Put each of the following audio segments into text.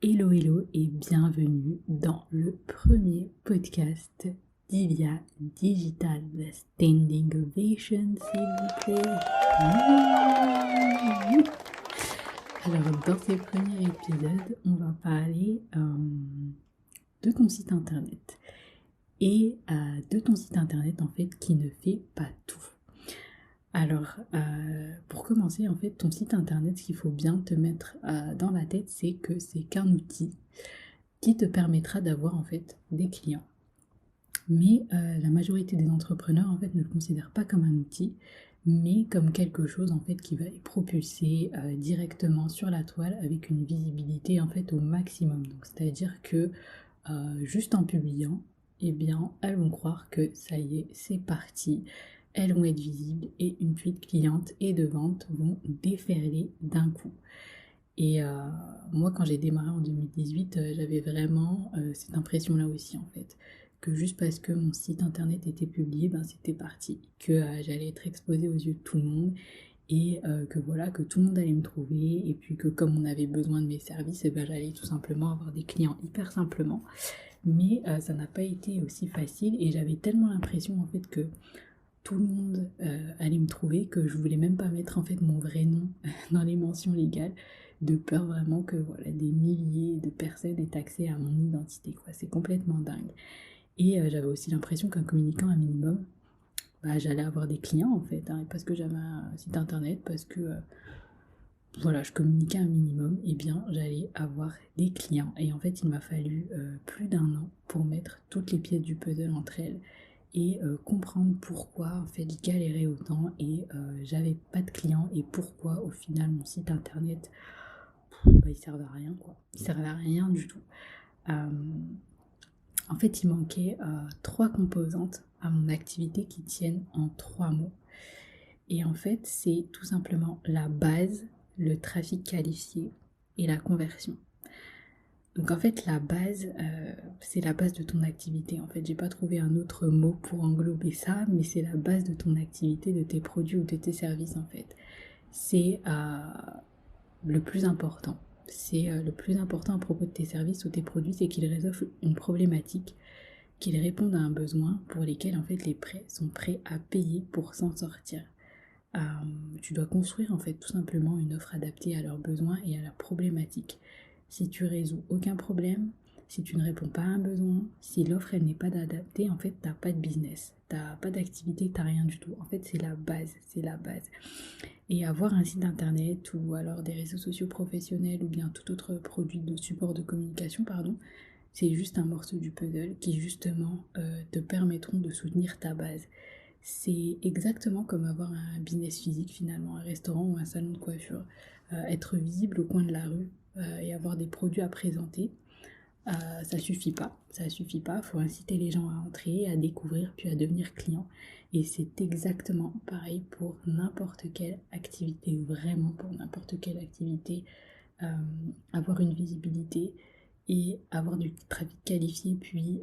Hello hello et bienvenue dans le premier podcast d'Ilia Digital. Standing ovation s'il vous plaît. Alors dans ce premier épisode, on va parler de ton site internet. Et de ton site internet en fait qui ne fait pas tout. Alors, pour commencer, en fait, ton site internet, ce qu'il faut bien te mettre dans la tête, c'est que c'est qu'un outil qui te permettra d'avoir en fait des clients. Mais la majorité des entrepreneurs en fait ne le considèrent pas comme un outil, mais comme quelque chose en fait qui va les propulser directement sur la toile avec une visibilité en fait au maximum. Donc, c'est-à-dire que juste en publiant, eh bien, elles vont croire que ça y est, c'est parti. Elles vont être visibles et une fuite cliente et de vente vont déferler d'un coup. Et moi, quand j'ai démarré en 2018, j'avais vraiment cette impression-là aussi, en fait. Que juste parce que mon site internet était publié, ben c'était parti. Que j'allais être exposée aux yeux de tout le monde et que voilà, que tout le monde allait me trouver. Et puis que comme on avait besoin de mes services, eh ben, j'allais tout simplement avoir des clients hyper simplement. Mais ça n'a pas été aussi facile et j'avais tellement l'impression en fait que tout le monde allait me trouver que je voulais même pas mettre en fait mon vrai nom dans les mentions légales de peur vraiment que voilà des milliers de personnes aient accès à mon identité quoi. C'est complètement dingue. Et j'avais aussi l'impression qu'en communiquant un minimum, bah, j'allais avoir des clients en fait, hein, parce que j'avais un site internet, parce que voilà, je communiquais un minimum, et bien j'allais avoir des clients. Et en fait, il m'a fallu plus d'un an pour mettre toutes les pièces du puzzle entre elles et comprendre pourquoi en fait je galérais autant et j'avais pas de clients et pourquoi au final mon site internet bah, il servait à rien quoi. Il servait à rien du tout. Euh, En fait, il manquait trois composantes à mon activité qui tiennent en trois mots. Et en fait, c'est tout simplement la base, le trafic qualifié et la conversion. Donc en fait, la base, c'est la base de ton activité. En fait, j'ai pas trouvé un autre mot pour englober ça, mais c'est la base de ton activité, de tes produits ou de tes services en fait. C'est le plus important. C'est le plus important à propos de tes services ou tes produits, c'est qu'ils résolvent une problématique, qu'ils répondent à un besoin pour lesquels en fait les prêts sont prêts à payer pour s'en sortir. Euh, Tu dois construire en fait tout simplement une offre adaptée à leurs besoins et à leurs problématiques. Si tu résous aucun problème, si tu ne réponds pas à un besoin, si l'offre elle n'est pas adaptée, en fait t'as pas de business, t'as pas d'activité, t'as rien du tout. En fait c'est la base, c'est la base. Et avoir un site internet ou alors des réseaux sociaux professionnels ou bien tout autre produit de support de communication, pardon, c'est juste un morceau du puzzle qui justement te permettront de soutenir ta base. C'est exactement comme avoir un business physique finalement, un restaurant ou un salon de coiffure. Être visible au coin de la rue et avoir des produits à présenter, ça suffit pas. Ça suffit pas. Il faut inciter les gens à entrer, à découvrir, puis à devenir client. Et c'est exactement pareil pour n'importe quelle activité, vraiment pour n'importe quelle activité. Euh, Avoir une visibilité et avoir du trafic qualifié, puis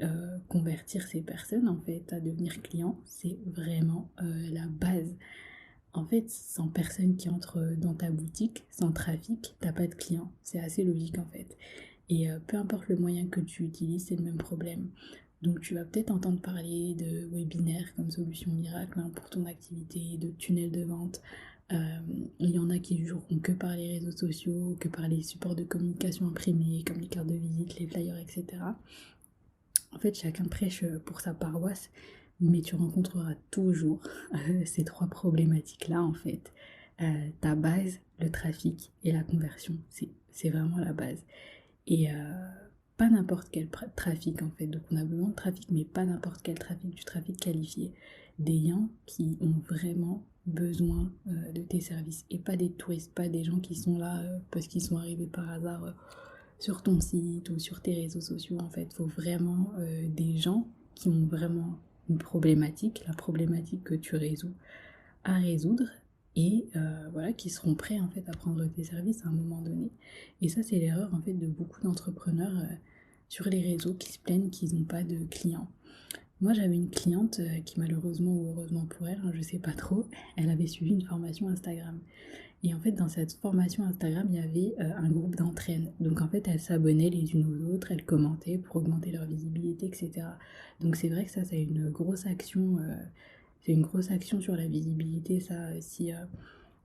convertir ces personnes en fait à devenir clients, c'est vraiment la base. En fait, sans personne qui entre dans ta boutique, sans trafic, t'as pas de clients. C'est assez logique en fait. Et peu importe le moyen que tu utilises, c'est le même problème. Donc tu vas peut-être entendre parler de webinaires comme solution miracle hein, pour ton activité, de tunnels de vente. Euh, il y en a qui joueront que par les réseaux sociaux, que par les supports de communication imprimés, comme les cartes de visite, les flyers, etc. En fait, chacun prêche pour sa paroisse, mais tu rencontreras toujours ces trois problématiques-là, en fait. Ta base, le trafic et la conversion, c'est vraiment la base. Et pas n'importe quel trafic, en fait. Donc, on a besoin de trafic, mais pas n'importe quel trafic, du trafic qualifié. Des gens qui ont vraiment besoin de tes services et pas des touristes, pas des gens qui sont là parce qu'ils sont arrivés par hasard sur ton site ou sur tes réseaux sociaux. En fait, il faut vraiment des gens qui ont vraiment une problématique, la problématique que tu résous, à résoudre et voilà, qui seront prêts en fait à prendre tes services à un moment donné. Et ça, c'est l'erreur en fait de beaucoup d'entrepreneurs sur les réseaux qui se plaignent qu'ils n'ont pas de clients. Moi, j'avais une cliente qui malheureusement ou heureusement pour elle, hein, je sais pas trop, elle avait suivi une formation Instagram. Et en fait, dans cette formation Instagram, il y avait un groupe d'entraîne. Donc en fait, elles s'abonnaient les unes aux autres, elles commentaient pour augmenter leur visibilité, etc. Donc c'est vrai que ça, c'est une grosse action. C'est une grosse action sur la visibilité, ça. Si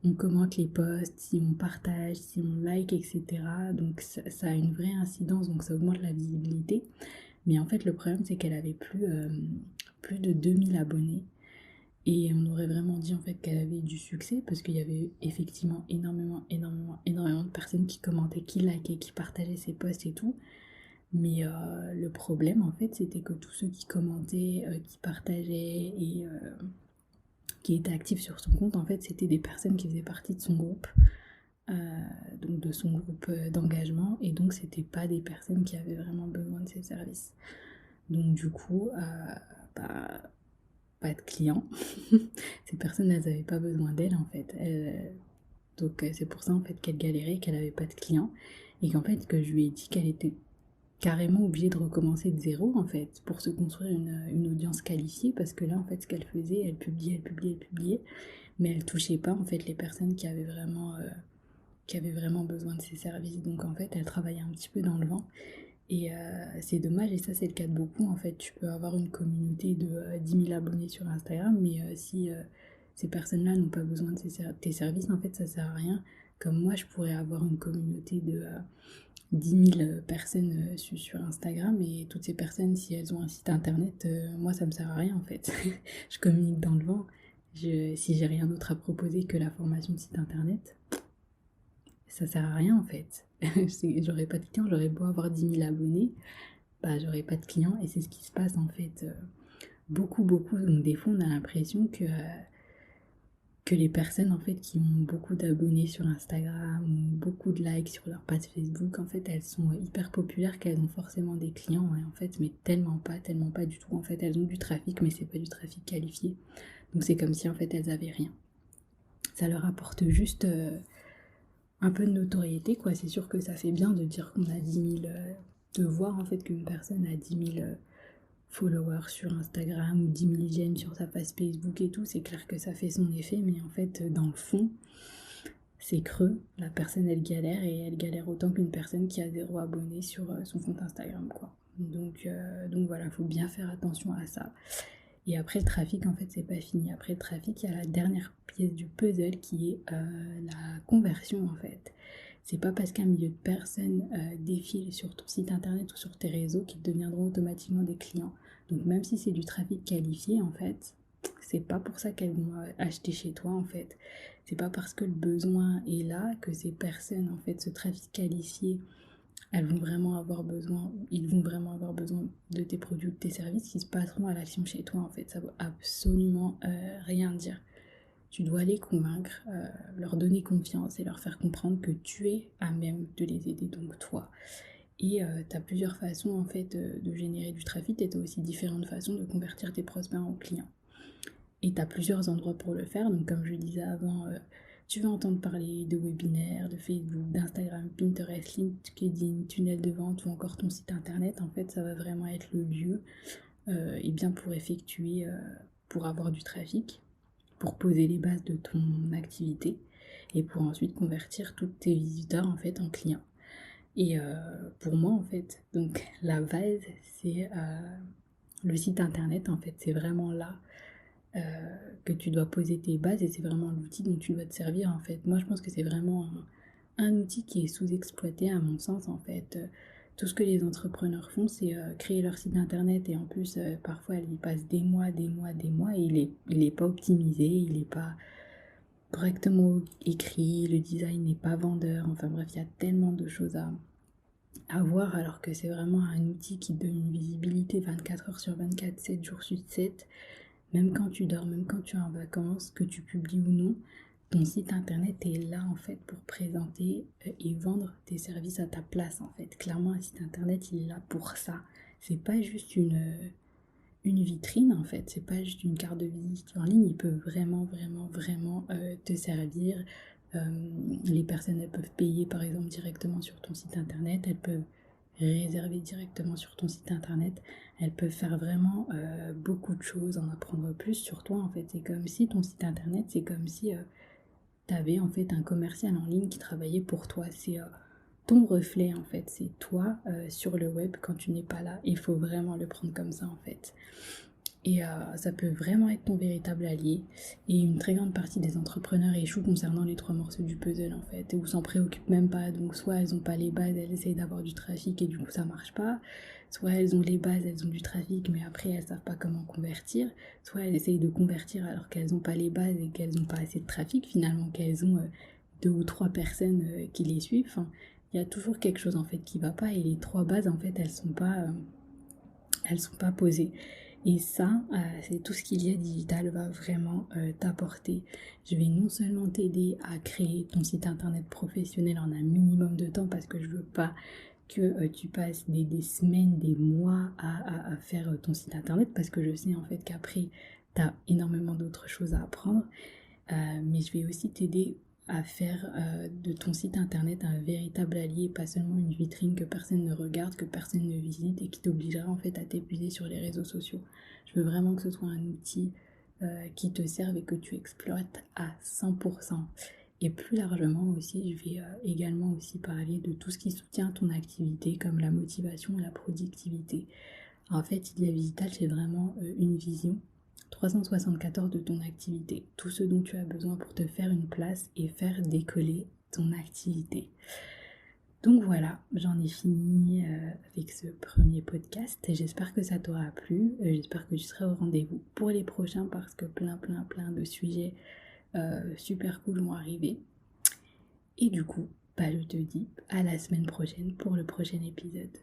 on commente les posts, si on partage, si on like, etc. Donc ça a une vraie incidence, donc ça augmente la visibilité. Mais en fait, le problème, c'est qu'elle avait plus de 2000 abonnés. Et on aurait vraiment dit en fait qu'elle avait du succès parce qu'il y avait effectivement énormément de personnes qui commentaient, qui likaient, qui partageaient ses posts et tout. Mais le problème en fait c'était que tous ceux qui commentaient, qui partageaient et qui étaient actifs sur son compte, en fait c'était des personnes qui faisaient partie de son groupe, donc de son groupe d'engagement, et donc c'était pas des personnes qui avaient vraiment besoin de ses services. Donc du coup, bah, pas de clients. Ces personnes, elles n'avaient pas besoin d'elle en fait. Donc c'est pour ça en fait qu'elle galérait, qu'elle n'avait pas de clients. Et qu'en fait, que je lui ai dit qu'elle était carrément obligée de recommencer de zéro en fait pour se construire une audience qualifiée, parce que là en fait ce qu'elle faisait, elle publiait, mais elle touchait pas en fait les personnes qui avaient vraiment besoin de ses services. Donc en fait elle travaillait un petit peu dans le vent. Et c'est dommage, et ça c'est le cas de beaucoup en fait. Tu peux avoir une communauté de 10 000 abonnés sur Instagram, mais si ces personnes-là n'ont pas besoin de tes services, en fait ça sert à rien. Comme moi, je pourrais avoir une communauté de 10 000 personnes sur Instagram, et toutes ces personnes, si elles ont un site internet, moi ça me sert à rien en fait. Je communique dans le vent. Si j'ai rien d'autre à proposer que la formation de site internet, ça sert à rien en fait. J'aurais pas de clients, j'aurais beau avoir 10 000 abonnés, bah j'aurais pas de clients, et c'est ce qui se passe en fait beaucoup. Donc des fois on a l'impression que les personnes en fait qui ont beaucoup d'abonnés sur Instagram ou beaucoup de likes sur leur page Facebook, en fait elles sont hyper populaires, qu'elles ont forcément des clients, et en fait mais tellement pas du tout. En fait elles ont du trafic, mais c'est pas du trafic qualifié. Donc c'est comme si en fait elles avaient rien. Ça leur apporte juste un peu de notoriété, quoi. C'est sûr que ça fait bien de dire qu'on a 10 000, de voir en fait qu'une personne a 10 000 followers sur Instagram ou 10 000 j'aime sur sa page Facebook et tout. C'est clair que ça fait son effet, mais en fait, dans le fond, c'est creux. La personne, elle galère, et elle galère autant qu'une personne qui a 0 abonné sur son compte Instagram, quoi. Donc voilà, faut bien faire attention à ça. Et après le trafic, en fait, c'est pas fini. Après le trafic, il y a la dernière pièce du puzzle qui est la conversion, en fait. C'est pas parce qu'un milieu de personnes défile sur ton site internet ou sur tes réseaux qu'ils deviendront automatiquement des clients. Donc même si c'est du trafic qualifié, en fait, c'est pas pour ça qu'elles vont acheter chez toi, en fait. C'est pas parce que le besoin est là que ces personnes, en fait, ce trafic qualifié, elles vont vraiment avoir besoin, ils vont vraiment avoir besoin de tes produits ou de tes services, qui se passeront à l'action chez toi en fait. Ça veut absolument rien dire. Tu dois les convaincre, leur donner confiance et leur faire comprendre que tu es à même de les aider, donc toi. Et tu as plusieurs façons en fait de générer du trafic, et tu as aussi différentes façons de convertir tes prospects en clients. Et tu as plusieurs endroits pour le faire. Donc comme je disais avant, tu vas entendre parler de webinaires, de Facebook, d'Instagram, Pinterest, LinkedIn, tunnel de vente ou encore ton site internet. En fait, ça va vraiment être le lieu et bien pour effectuer, pour avoir du trafic, pour poser les bases de ton activité, et pour ensuite convertir tous tes visiteurs en fait en clients. Et pour moi en fait, donc la base c'est le site internet. En fait, c'est vraiment là que tu dois poser tes bases, et c'est vraiment l'outil dont tu dois te servir en fait. Moi je pense que c'est vraiment un outil qui est sous-exploité à mon sens en fait. Tout ce que les entrepreneurs font, c'est créer leur site internet, et en plus parfois ils y passent des mois, et il est pas optimisé, il est pas correctement écrit, le design n'est pas vendeur, enfin bref, il y a tellement de choses à voir, alors que c'est vraiment un outil qui donne une visibilité 24 heures sur 24, 7 jours sur 7. Même quand tu dors, même quand tu es en vacances, que tu publies ou non, ton site internet est là en fait pour présenter et vendre tes services à ta place en fait. Clairement, un site internet, il est là pour ça. C'est pas juste une vitrine en fait, c'est pas juste une carte de visite en ligne. Il peut vraiment te servir. Les personnes, elles peuvent payer par exemple directement sur ton site internet, elles peuvent réserver directement sur ton site internet, elles peuvent faire vraiment beaucoup de choses, en apprendre plus sur toi en fait. C'est comme si ton site internet, c'est comme si tu avais en fait un commercial en ligne qui travaillait pour toi. C'est ton reflet en fait, c'est toi sur le web quand tu n'es pas là. Il faut vraiment le prendre comme ça en fait. Et ça peut vraiment être ton véritable allié. Et une très grande partie des entrepreneurs échouent concernant les 3 morceaux du puzzle en fait, ou s'en préoccupent même pas. Donc soit elles n'ont pas les bases, elles essayent d'avoir du trafic et du coup ça marche pas. Soit elles ont les bases, elles ont du trafic, mais après elles savent pas comment convertir. Soit elles essayent de convertir alors qu'elles n'ont pas les bases et qu'elles n'ont pas assez de trafic finalement, qu'elles ont 2 ou 3 personnes qui les suivent. Enfin, il y a toujours quelque chose en fait qui va pas et les 3 bases en fait elles sont pas posées. Et ça, c'est tout ce qu'Ilia Digital va vraiment t'apporter. Je vais non seulement t'aider à créer ton site internet professionnel en un minimum de temps parce que je veux pas que tu passes des semaines, des mois à faire ton site internet parce que je sais en fait qu'après tu as énormément d'autres choses à apprendre. Mais je vais aussi t'aider à faire de ton site internet un véritable allié, pas seulement une vitrine que personne ne regarde, que personne ne visite et qui t'obligera en fait à t'épuiser sur les réseaux sociaux. Je veux vraiment que ce soit un outil qui te serve et que tu exploites à 100%. Et plus largement aussi, je vais également aussi parler de tout ce qui soutient ton activité comme la motivation et la productivité. En fait, Ilia Digital, c'est vraiment une vision 374 de ton activité, tout ce dont tu as besoin pour te faire une place et faire décoller ton activité. Donc voilà, j'en ai fini avec ce premier podcast. J'espère que ça t'aura plu. J'espère que tu seras au rendez-vous pour les prochains parce que plein de sujets super cool vont arriver. Et du coup, je te dis à la semaine prochaine pour le prochain épisode.